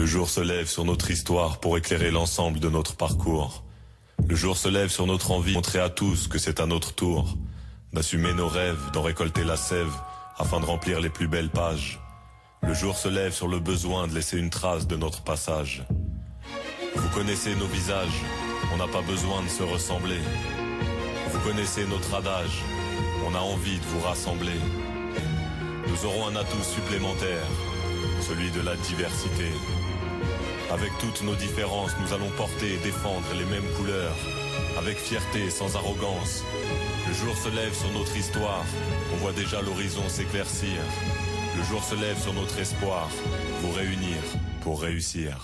Le jour se lève sur notre histoire pour éclairer l'ensemble de notre parcours. Le jour se lève sur notre envie de montrer à tous que c'est à notre tour d'assumer nos rêves, d'en récolter la sève afin de remplir les plus belles pages. Le jour se lève sur le besoin de laisser une trace de notre passage. Vous connaissez nos visages, on n'a pas besoin de se ressembler. Vous connaissez notre adage, on a envie de vous rassembler. Nous aurons un atout supplémentaire, celui de la diversité. Avec toutes nos différences, nous allons porter et défendre les mêmes couleurs, avec fierté, sans arrogance. Le jour se lève sur notre histoire, on voit déjà l'horizon s'éclaircir. Le jour se lève sur notre espoir, vous réunir pour réussir.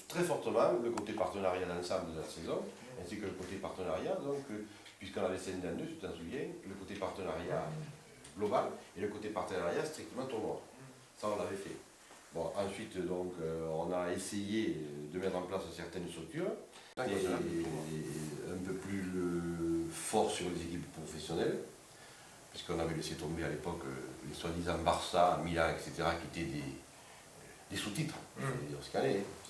Très fortement le côté partenariat d'ensemble de la saison, ainsi que le côté partenariat, donc, puisqu'on avait scindé en deux, tu t'en souviens, le côté partenariat global et le côté partenariat strictement tournoi. Ça, on l'avait fait. Bon, ensuite, donc, on a essayé de mettre en place certaines structures, et un peu plus fort sur les équipes professionnelles, puisqu'on avait laissé tomber à l'époque les soi-disant Barça, Milan, etc., qui étaient des sous-titres.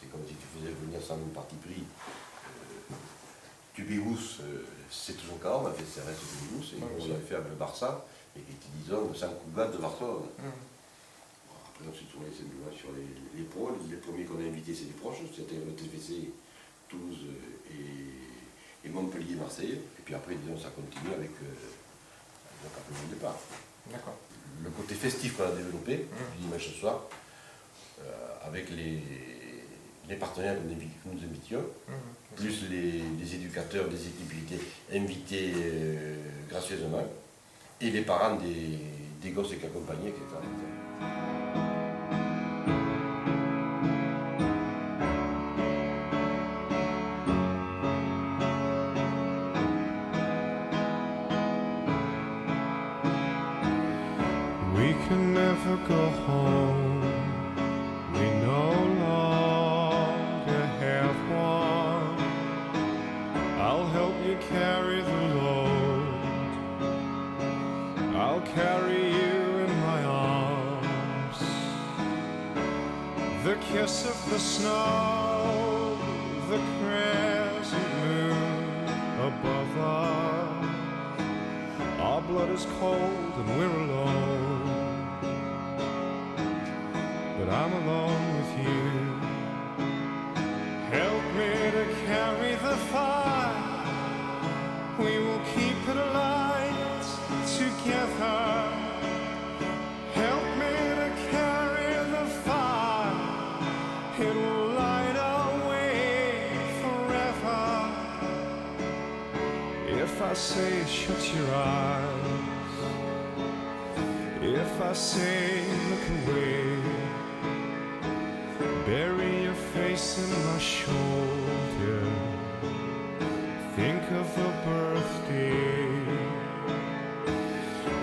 C'est comme si tu faisais venir sans parti pris Tubigous, c'est toujours cas, on a fait CRS de Tubigous, et on l'avait fait avec le Barça, et qui était, disons, le Saint-Cugat de Barcelone. Après, ensuite, on a essayé de voir sur les pros. Les premiers qu'on a invités, c'est les proches, c'était le TFC, Toulouse et Montpellier, Marseille. Et puis après, disons, ça continue avec donc un peu le départ. D'accord. Le côté festif qu'on a développé, du dimanche soir, avec les partenaires que nous invitions, plus les éducateurs des équipes qui étaient invités gracieusement, et les parents des gosses qui accompagnaient, etc. We can never go home. We no longer have one. I'll help you carry the load. I'll carry you in my arms. The kiss of the snow, the crescent moon above us. Our blood is cold and we're alone. But I'm alone with you. Help me to carry the fire. We will keep it alight together. Help me to carry the fire. It will light our way forever. If I say shut your eyes, if I say look away, bury your face in my shoulder. Think of a birthday.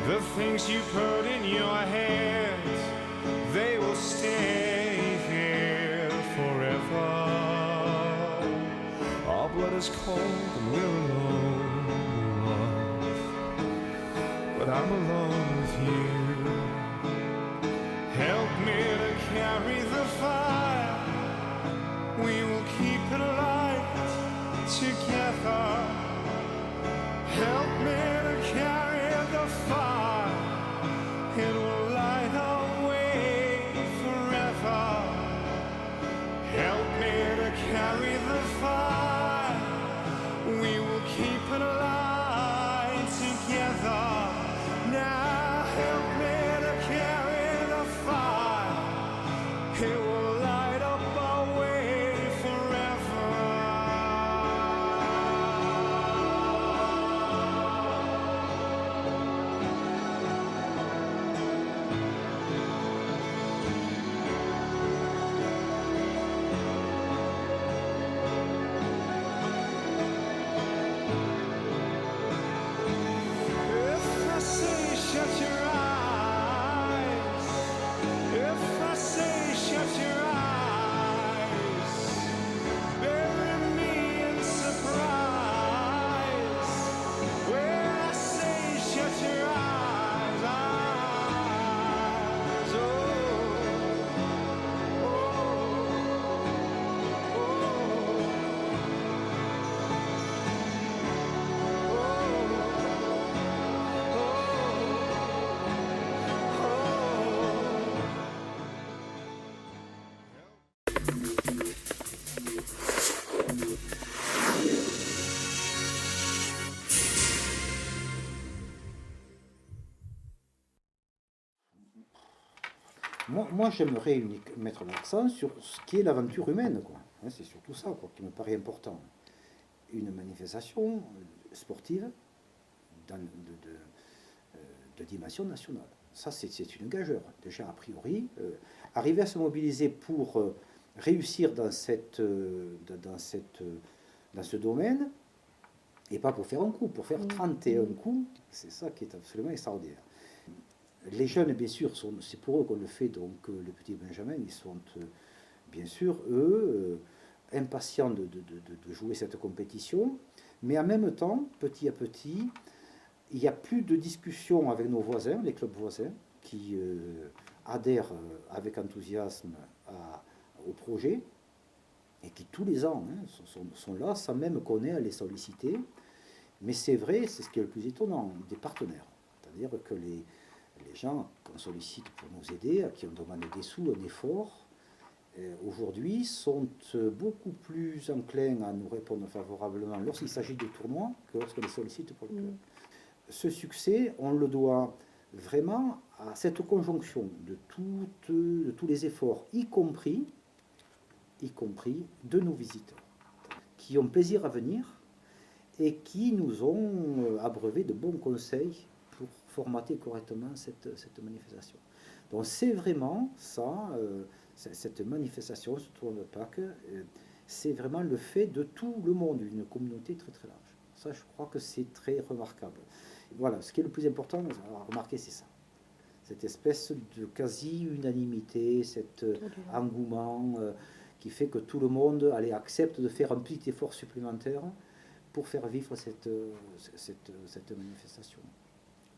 The things you put in your head, they will stay there forever. Our blood is cold and we're alone, love. But I'm alone with you. Help me to carry the fire. We will keep it alight together. Help me to carry the fire. It will light our way forever. Help me to carry the fire. We will keep it alight together. Now help me to carry the fire. It will light up our way forever. If I say shut your eyes, if I say shut your eyes, bury me in surprise. When I say shut your eyes, Moi, j'aimerais mettre l'accent sur ce qui est l'aventure humaine, quoi. Hein, c'est surtout ça, quoi, qui me paraît important. Une manifestation sportive de dimension nationale. Ça, c'est une gageure, déjà a priori. Arriver à se mobiliser pour réussir dans ce domaine, et pas pour faire un coup, pour faire 31 coups, c'est ça qui est absolument extraordinaire. Les jeunes, bien sûr, c'est pour eux qu'on le fait, donc le petit Benjamin, ils sont bien sûr, eux, impatients de jouer cette compétition, mais en même temps, petit à petit, il n'y a plus de discussion avec nos voisins, les clubs voisins, qui adhèrent avec enthousiasme au projet. et qui tous les ans sont là sans même qu'on ait à les solliciter. Mais c'est vrai, c'est ce qui est le plus étonnant, des partenaires. C'est-à-dire que les gens qu'on sollicite pour nous aider, à qui on demande des sous, un effort, aujourd'hui sont beaucoup plus enclins à nous répondre favorablement lorsqu'il s'agit de tournois que lorsqu'on les sollicite pour le club. Ce succès, on le doit vraiment à cette conjonction de tous les efforts, y compris de nos visiteurs, qui ont plaisir à venir et qui nous ont abreuvé de bons conseils pour formater correctement cette manifestation. Donc c'est vraiment ça, cette manifestation, ce tournoi de Pâques, c'est vraiment le fait de tout le monde, une communauté très très large. Ça, je crois que c'est très remarquable. Voilà, ce qui est le plus important à remarquer, c'est ça. Cette espèce de quasi-unanimité, cet engouement qui fait que tout le monde accepte de faire un petit effort supplémentaire pour faire vivre cette manifestation.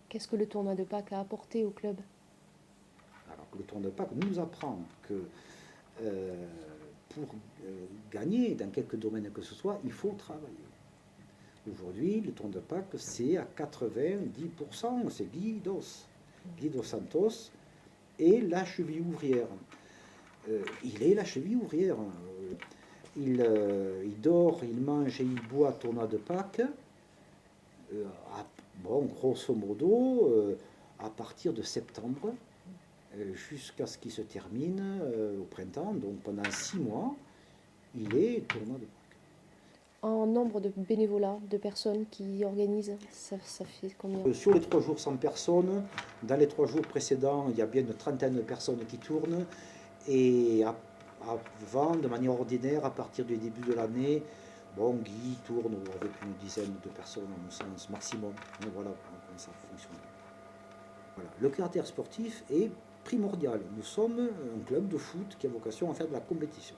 Qu'est-ce que le tournoi de Pâques a apporté au club? Alors, le tournoi de Pâques nous apprend que pour gagner dans quelques domaines que ce soit, il faut travailler. Aujourd'hui, le tournoi de Pâques, c'est à 90%, c'est Guido Santos et la cheville ouvrière. Il est la cheville ouvrière. Il dort, il mange et il boit à tournoi de Pâques, grosso modo, à partir de septembre, jusqu'à ce qu'il se termine au printemps. Donc pendant 6 mois, il est tournoi de Pâques. En nombre de bénévolats, de personnes qui organisent, ça fait combien? Sur les 3 jours, 100 personnes. Dans les 3 jours précédents, il y a bien une trentaine de personnes qui tournent. Et avant, de manière ordinaire, à partir du début de l'année, Guy tourne avec une dizaine de personnes, à mon sens, maximum. Donc voilà comment ça fonctionne. Voilà. Le caractère sportif est primordial. Nous sommes un club de foot qui a vocation à faire de la compétition.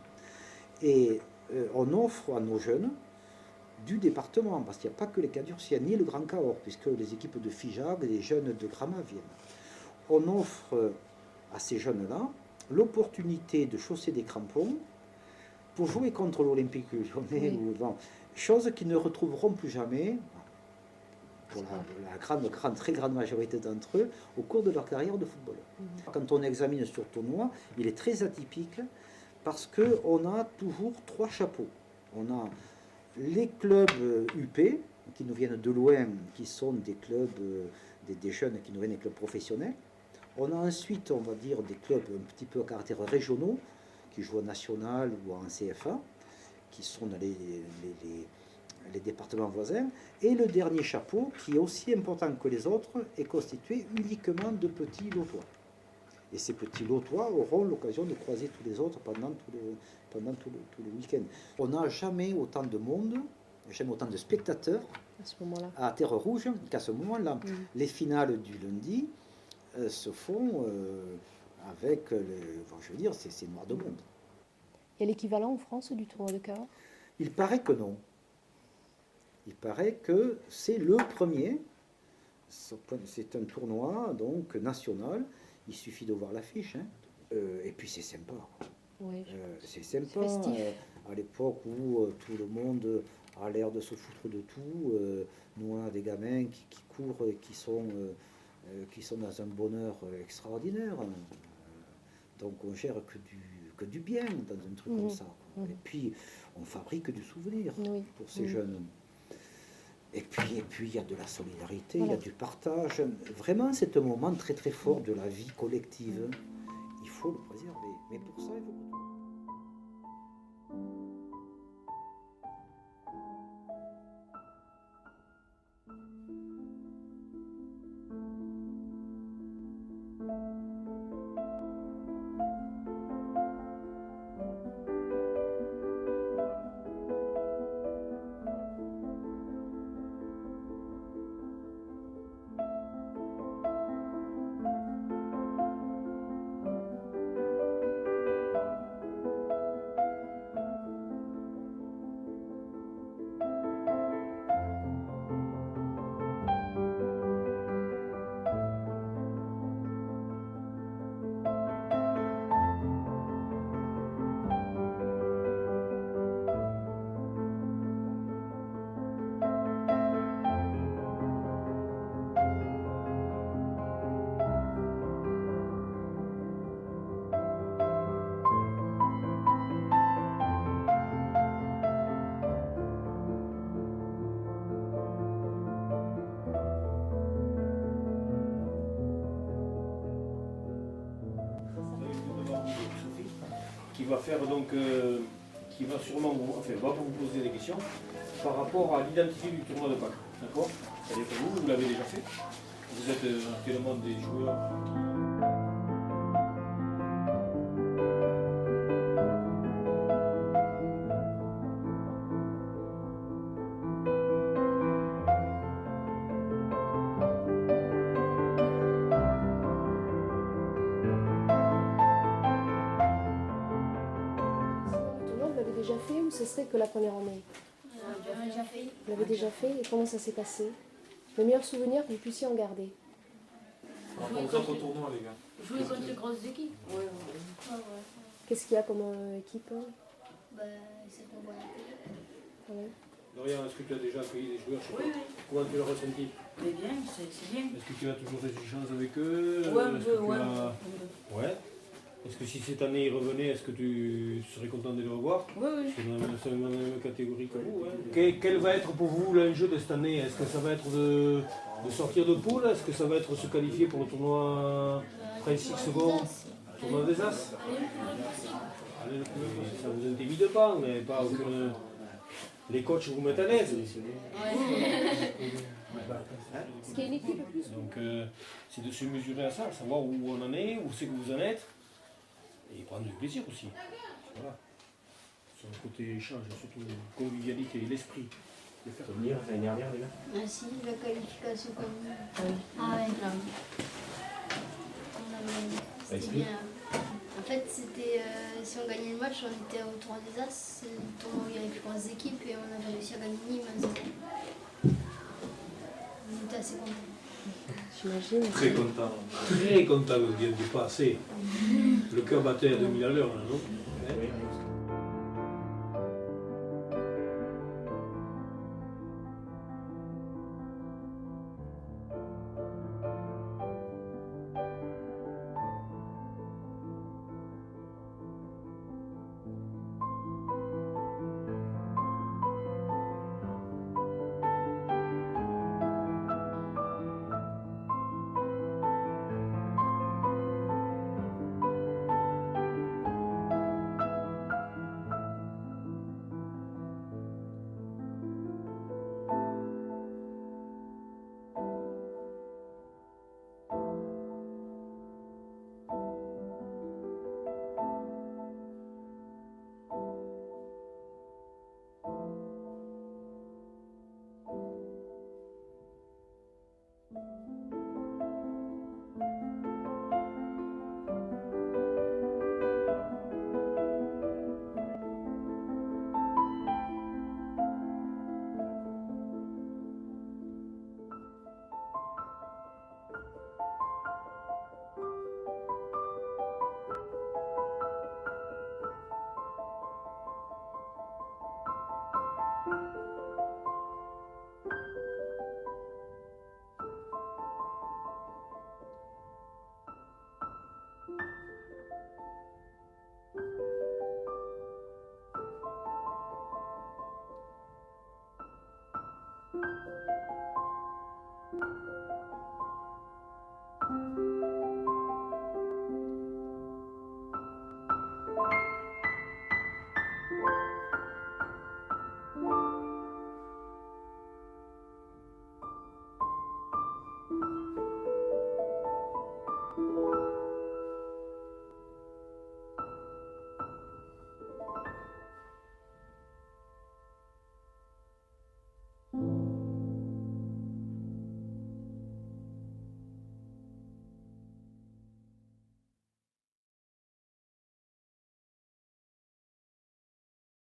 Et on offre à nos jeunes du département, parce qu'il n'y a pas que les Cadurciens, ni le Grand Cahors, puisque les équipes de Figeac, les jeunes de Gramat viennent. On offre à ces jeunes-là l'opportunité de chausser des crampons pour jouer contre l'Olympique Lyonnais, chose qu'ils ne retrouveront plus jamais, pour la très grande majorité d'entre eux, au cours de leur carrière de football. Quand on examine ce tournoi, il est très atypique parce qu'on a toujours 3 chapeaux. On a les clubs UP, qui nous viennent de loin, qui sont des clubs, des jeunes qui nous viennent des clubs professionnels. On a ensuite, on va dire, des clubs un petit peu à caractère régionaux, qui jouent en national ou en CFA, qui sont dans les départements voisins. Et le dernier chapeau, qui est aussi important que les autres, est constitué uniquement de petits lotois. Et ces petits lotois auront l'occasion de croiser tous les autres pendant tout le week-end. On n'a jamais autant de monde, jamais autant de spectateurs à ce moment-là, à Terre Rouge qu'à ce moment-là. Les finales du lundi se font avec, je veux dire, c'est noir de monde. Il y a l'équivalent en France du tournoi de Cahors? Il paraît que non. Il paraît que c'est le premier. C'est un tournoi donc national. Il suffit de voir l'affiche. Et puis c'est sympa. Oui, c'est sympa. À l'époque où tout le monde a l'air de se foutre de tout, nous on a des gamins qui courent et qui sont dans un bonheur extraordinaire. Donc on gère que du bien dans un truc comme ça. Et puis on fabrique du souvenir pour ces jeunes. Et puis il y a de la solidarité, il y a du partage. Vraiment, c'est un moment très très fort de la vie collective. Il faut le préserver. Mais pour ça, il faut que... qui va faire donc, qui va sûrement va vous poser des questions par rapport à l'identité du tournoi de Pâques. D'accord? C'est-à-dire que vous l'avez déjà fait. Vous êtes actuellement des joueurs Le tournoi, vous l'avez déjà fait ou ce serait que la première année? J'avais déjà fait. Vous l'avez déjà fait et comment ça s'est passé? Le meilleur souvenir que vous puissiez en garder? aux autres tournois, les gars. Jouer contre les grosses équipes. Ouais. Qu'est-ce qu'il y a comme équipe? Bah, c'est qu'on voit. Ouais. Dorian, est-ce que tu as déjà accueilli des joueurs chez toi? Oui, oui. Comment tu l'as ressenti? Mais bien, c'est bien. Est-ce que tu as toujours des échanges avec eux? Ouais, un Est-ce peu, que tu ouais. as- Ouais. Est-ce que si cette année ils revenaient, est-ce que tu serais content de les revoir? Oui, oui. C'est dans la même catégorie que vous. Hein. Quel va être pour vous l'enjeu de cette année? Est-ce que ça va être de sortir de poule? Est-ce que ça va être se qualifier pour le tournoi Principe second? Tournoi des As? Allez, le plus- Ça vous intimide pas, mais pas aucun... Les coachs vous mettent à l'aise. Est-ce qu'il y a une équipe en plus? Donc c'est de se mesurer à ça, savoir où on en est, où c'est que vous en êtes, et prendre du plaisir aussi. Voilà. Sur le côté échange, surtout convivialité et l'esprit. De faire Souvenir l'année dernière, les gars? Ah si, la qualification commune. Ah ouais. C'était bien. En fait, c'était si on gagnait le match, on était au tournoi des As, c'est le tournoi où il y avait les plus grosses équipes et on avait réussi à gagner Nîmes 1-0. On était assez contents. J'imagine. Très content. Très content de passer. Le cœur battait à 2000 à l'heure, là, non? Oui.